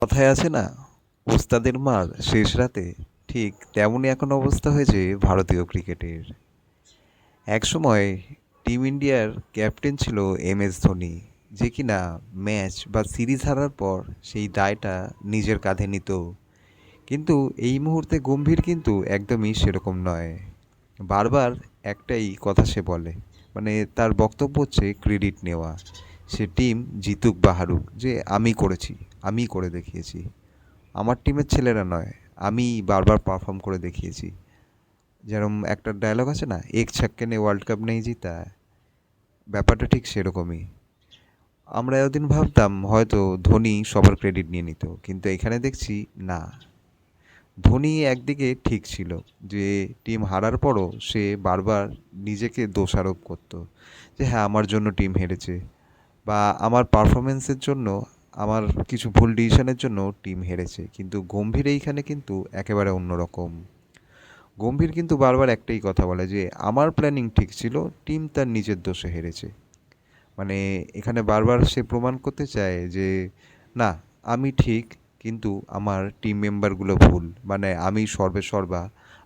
কথায় আছে না, ওস্তাদের মার শেষ রাতে। ঠিক তেমনই এখন অবস্থা হয়েছে ভারতীয় ক্রিকেটের। একসময় টিম ইন্ডিয়ার ক্যাপ্টেন ছিল MS ধোনি, যে কিনা ম্যাচ বা সিরিজ হারার পর সেই দায়টা নিজের কাঁধে নিত। কিন্তু এই মুহূর্তে গম্ভীর কিন্তু একদমই সেরকম নয়। বারবার একটাই কথা সে বলে, মানে তার বক্তব্য হচ্ছে ক্রেডিট নেওয়া। সে টিম জিতুক বা হারুক, যে আমি করেছি, আমি করে দেখিয়েছি, আমার টিমের ছেলেরা নয়, আমি বারবার পারফর্ম করে দেখিয়েছি। যেরকম একটা ডায়লগ আছে না, এক ছক্কে নে ওয়ার্ল্ড কাপ নেই জিতা, ব্যাপারটা ঠিক সেরকমই। আমরা এতদিন ভাবতাম হয়তো ধোনি সবার ক্রেডিট নিয়ে নিত, কিন্তু এখানে দেখছি না। ধোনি একদিকে ঠিক ছিল যে টিম হারার পরও সে বারবার নিজেকে দোষারোপ করতো, যে হ্যাঁ আমার জন্য টিম হেরেছে, বা আমার পারফরমেন্সের জন্য, আমার কিছু ভুল ডিসিশনের জন্য টিম হেরেছে। কিন্তু গম্ভীর এইখানে কিন্তু একেবারে অন্যরকম। গম্ভীর কিন্তু বারবার একটাই কথা বলে যে আমার প্ল্যানিং ঠিক ছিল, টিম তার নিজের দোষে হেরেছে। মানে এখানে বারবার সে প্রমাণ করতে চায় যে না, আমি ঠিক, কিন্তু আমার টিম মেম্বারগুলো ভুল, মানে আমি সর্বে সর্বা,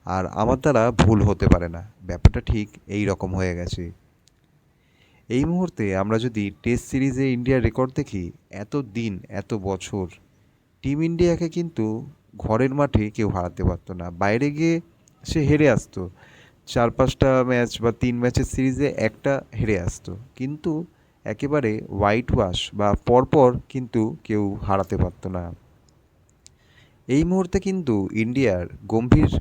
আর আমার দ্বারা ভুল হতে পারে না। ব্যাপারটা ঠিক এই রকম হয়ে গেছে। এই মুহূর্তে আমরা যদি টেস্ট সিরিজে ইন্ডিয়ার রেকর্ড দেখি, এত দিন এত বছর টিম ইন্ডিয়াকে কিন্তু ঘরের মাঠে কেউ হারাতে পারতো না, বাইরে গিয়ে সে হেরে আসতো। 4-5টা ম্যাচ বা 3 ম্যাচের সিরিজে একটা হেরে আসতো, কিন্তু একেবারে হোয়াইট ওয়াশ বা পরপর কিন্তু কেউ হারাতে পারতো না। এই মুহূর্তে কিন্তু ইন্ডিয়ার গম্ভীর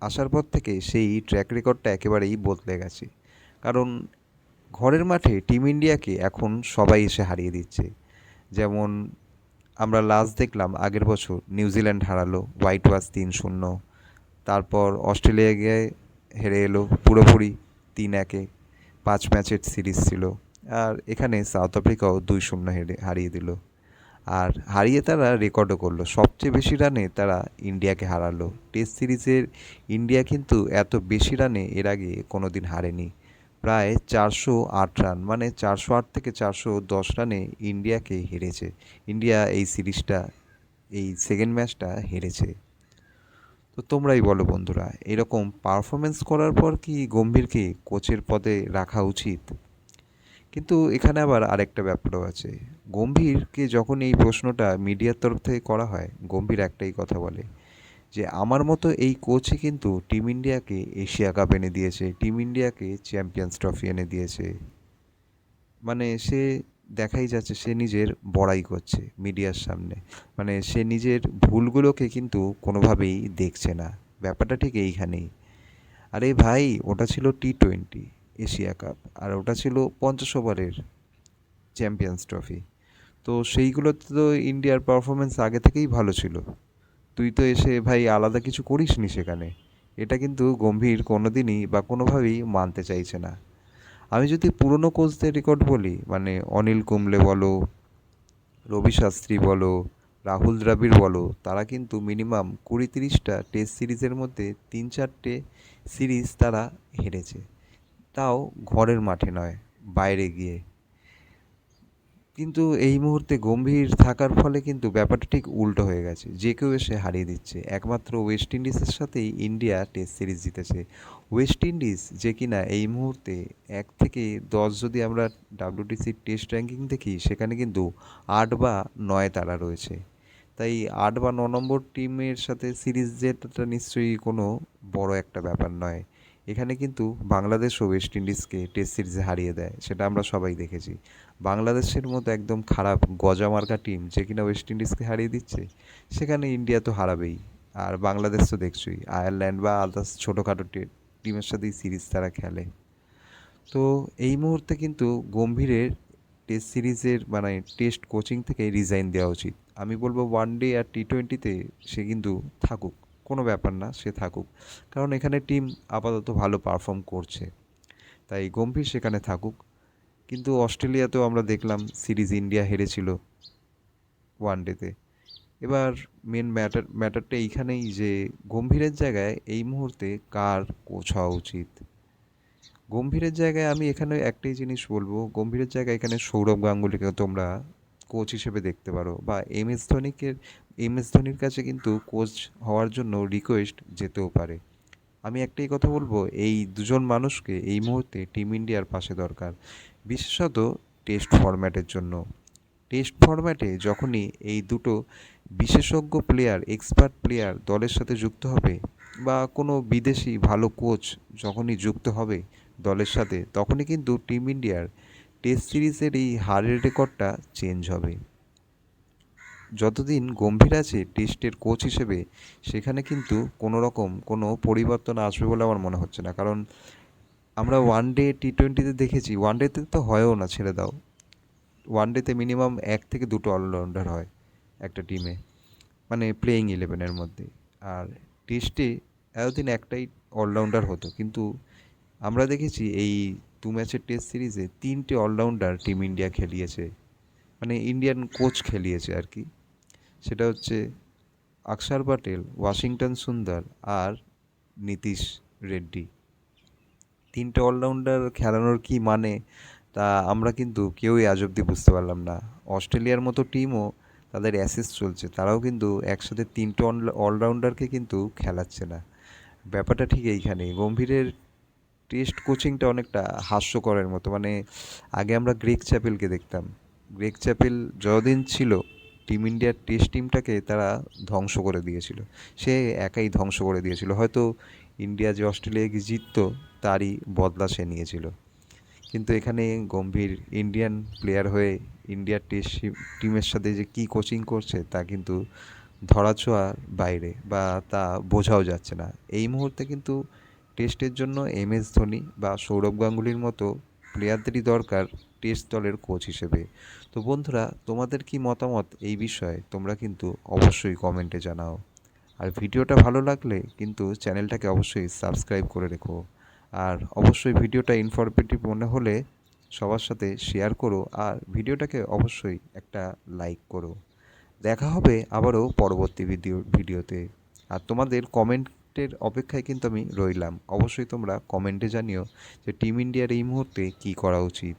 আসার পর থেকে সেই ট্র্যাক রেকর্ডটা একেবারেই বদলে গেছে। কারণ ঘরের মাঠে টিম ইন্ডিয়াকে এখন সবাই এসে হারিয়ে দিচ্ছে। যেমন আমরা লাস্ট দেখলাম আগের বছর নিউজিল্যান্ড হারালো হোয়াইট ওয়াশ 3-0। তারপর অস্ট্রেলিয়া গিয়ে হেরে এলো পুরোপুরি 3-1-এ। 5 ম্যাচের সিরিজ ছিল। আর এখানে সাউথ আফ্রিকাও 2-0 হারিয়ে দিল। আর হারিয়ে তারা রেকর্ডও করলো, সবচেয়ে বেশি রানে তারা ইন্ডিয়াকে হারালো টেস্ট সিরিজের। ইন্ডিয়া কিন্তু এত বেশি রানে এর আগে কোনো দিন হারেনি। প্রায় 408 রান, মানে 408 থেকে 410 রানে ইন্ডিয়াকে হেরেছে। ইন্ডিয়া এই সিরিজটা, এই সেকেন্ড ম্যাচটা হেরেছে। তো তোমরাই বলো বন্ধুরা, এরকম পারফরমেন্স করার পর কি গম্ভীরকে কোচের পদে রাখা উচিত? কিন্তু এখানে আবার আরেকটা ব্যাপারও আছে। গম্ভীরকে যখন এই প্রশ্নটা মিডিয়ার তরফ থেকে করা হয়, গম্ভীর একটাই কথা বলে যে আমার মতো এই কোচই কিন্তু টিম ইন্ডিয়াকে এশিয়া কাপ এনে দিয়েছে, টিম ইন্ডিয়াকে চ্যাম্পিয়ন্স ট্রফি এনে দিয়েছে। মানে সে দেখাই যাচ্ছে সে নিজের বড়াই করছে মিডিয়ার সামনে। মানে সে নিজের ভুলগুলোকে কিন্তু কোনোভাবেই দেখছে না। ব্যাপারটা ঠিক এইখানেই। আরে ভাই, ওটা ছিল T20 এশিয়া কাপ, আর ওটা ছিল 50 ওভারের চ্যাম্পিয়ন্স ট্রফি। তো সেইগুলোতে তো ইন্ডিয়ার পারফরমেন্স আগে থেকেই ভালো ছিল। তুই তো এসে ভাই আলাদা কিছু করিসনি সেখানে। এটা কিন্তু গম্ভীর কোনোদিনই বা কোনোভাবেই মানতে চাইছে না। আমি যদি পুরনো কোচদের রেকর্ড বলি, মানে অনিল কুম্বলে বলো, রবি শাস্ত্রী বলো, রাহুল দ্রাবিড় বলো, তারা কিন্তু মিনিমাম 20-30টা টেস্ট সিরিজের মধ্যে 3-4টে সিরিজ তারা হেরেছে। তাও ঘরের মাঠে নয়, বাইরে গিয়ে। কিন্তু এই মুহূর্তে গম্ভীর থাকার ফলে কিন্তু ব্যাপারটা ঠিক উল্টো হয়ে গেছে, যে কেউ এসে হারিয়ে দিচ্ছে। একমাত্র ওয়েস্ট ইন্ডিজের সাথেই ইন্ডিয়া টেস্ট সিরিজ জিতেছে। ওয়েস্ট ইন্ডিজ যে কিনা এই মুহূর্তে 1 থেকে 10 যদি আমরা WTC টেস্ট র্যাঙ্কিং দেখি, সেখানে কিন্তু 8 বা 9 তারা রয়েছে। তাই 8 বা 9 নম্বর টিমের সাথে সিরিজ জেতাটা নিশ্চয়ই কোনো বড় একটা ব্যাপার নয়। এখানে কিন্তু বাংলাদেশও ওয়েস্ট ইন্ডিজকে টেস্ট সিরিজে হারিয়ে দেয়, সেটা আমরা সবাই দেখেছি। বাংলাদেশের মতো একদম খারাপ গজামার্কা টিম যে কিনা ওয়েস্ট ইন্ডিজকে হারিয়ে দিচ্ছে, সেখানে ইন্ডিয়া তো হারাবেই। আর বাংলাদেশ তো দেখছই, আয়ারল্যান্ড বা আদার্স ছোটোখাটো টিমের সাথেই সিরিজ তারা খেলে। তো এই মুহূর্তে কিন্তু গম্ভীরের টেস্ট সিরিজের মানে টেস্ট কোচিং থেকে রিজাইন দেওয়া উচিত। আমি বলবো ওয়ানডে আর T20তে সে কিন্তু থাকুক, কোনো ব্যাপার না, সে থাকুক। কারণ এখানে টিম আপাতত ভালো পারফর্ম করছে, তাই গম্ভীর সেখানে থাকুক। কিন্তু অস্ট্রেলিয়াতেও আমরা দেখলাম সিরিজ ইন্ডিয়া হেরেছিল ওয়ানডেতে। এবার মেন ম্যাটারটা এইখানেই যে গম্ভীরের জায়গায় এই মুহূর্তে কার কোচ হওয়া উচিত। গম্ভীরের জায়গায় আমি এখানে একটাই জিনিস বলবো, গম্ভীরের জায়গায় এখানে সৌরভ গাঙ্গুলিকে তোমরা কোচ হিসেবে দেখতে পারো, বা এম এস ধোনির কাছে কিন্তু কোচ হওয়ার জন্য রিকোয়েস্ট যেতেও পারে। আমি একটাই কথা বলবো, এই দুজন মানুষকে এই মুহূর্তে টিম ইন্ডিয়ার পাশে দরকার, বিশেষত টেস্ট ফরম্যাটের জন্য। টেস্ট ফরম্যাটে যখনই এই দুটো বিশেষজ্ঞ প্লেয়ার, এক্সপার্ট প্লেয়ার দলের সাথে যুক্ত হবে, বা কোনো বিদেশি ভালো কোচ যখনই যুক্ত হবে দলের সাথে, তখনই কিন্তু টিম ইন্ডিয়ার টেস্ট সিরিজের এই হারের রেকর্ডটা চেঞ্জ হবে। যতদিন গম্ভীর আছে টেস্টের কোচ হিসেবে, সেখানে কিন্তু কোনো রকম কোনো পরিবর্তন আসবে বলে আমার মনে হচ্ছে না। কারণ আমরা ওয়ানডে টি-20তে দেখেছি, ওয়ানডেতে তো হয়ও না, ছেড়ে দাও, ওয়ানডেতে মিনিমাম 1 থেকে 2টো অলরাউন্ডার হয় একটা টিমে, মানে প্লেয়িং ইলেভেনের মধ্যে। আর টেস্টে এতদিন একটাই অলরাউন্ডার হতো, কিন্তু আমরা দেখেছি এই 2 ম্যাচের টেস্ট সিরিজে 3টে অলরাউন্ডার টিম ইন্ডিয়া খেলিয়েছে, মানে ইন্ডিয়ান কোচ খেলিয়েছে আর কি। সেটা হচ্ছে অক্ষর প্যাটেল, ওয়াশিংটন সুন্দর আর নীতিশ রেড্ডি। 3টে অলরাউন্ডার খেলানোর কি মানে, তা আমরা কিন্তু কেউই আজ অব্দি বুঝতে পারলাম না। অস্ট্রেলিয়ার মতো টিমও, তাদের অ্যাসেস চলছে, তারাও কিন্তু একসাথে 3টে অলরাউন্ডারকে কিন্তু খেলাচ্ছে না। ব্যাপারটা ঠিক এইখানে। গম্ভীরের টেস্ট কোচিংটা অনেকটা হাস্যকরের মতো। মানে আগে আমরা গ্রেগ চ্যাপেলকে দেখতাম, গ্রেগ চ্যাপেল যতদিন ছিল টিম ইন্ডিয়ার টেস্ট টিমটাকে তারা ধ্বংস করে দিয়েছিল, সে একাই ধ্বংস করে দিয়েছিল। হয়তো ইন্ডিয়া যে অস্ট্রেলিয়াকে জিততো তারই বদলা সে নিয়েছিল। কিন্তু এখানে গম্ভীর ইন্ডিয়ান প্লেয়ার হয়ে ইন্ডিয়ার টেস্ট টিমের সাথে যে কী কোচিং করছে তা কিন্তু ধরাছোঁয়ার বাইরে, বা তা বোঝাও যাচ্ছে না এই মুহূর্তে। কিন্তু টেস্টের জন্য MS ধোনি বা সৌরভ গাঙ্গুলির মতো প্লেয়ারদেরই দরকার টেস্ট দলের কোচ হিসেবে। তো বন্ধুরা, তোমাদের কি মতামত এই বিষয়ে তোমরা কিন্তু অবশ্যই কমেন্টে জানাও। আর ভিডিওটা ভালো লাগলে কিন্তু চ্যানেলটাকে অবশ্যই সাবস্ক্রাইব করে রেখো। আর অবশ্যই ভিডিওটা ইনফরমেটিভ মনে হলে সবার সাথে শেয়ার করো, আর ভিডিওটাকে অবশ্যই একটা লাইক করো। দেখা হবে আবারও পরবর্তী ভিডিওতে। আর তোমাদের কমেন্টের অপেক্ষায় কিন্তু আমি রইলাম। অবশ্যই তোমরা কমেন্টে জানিও যে টিম ইন্ডিয়ার এই মুহূর্তে কী করা উচিত।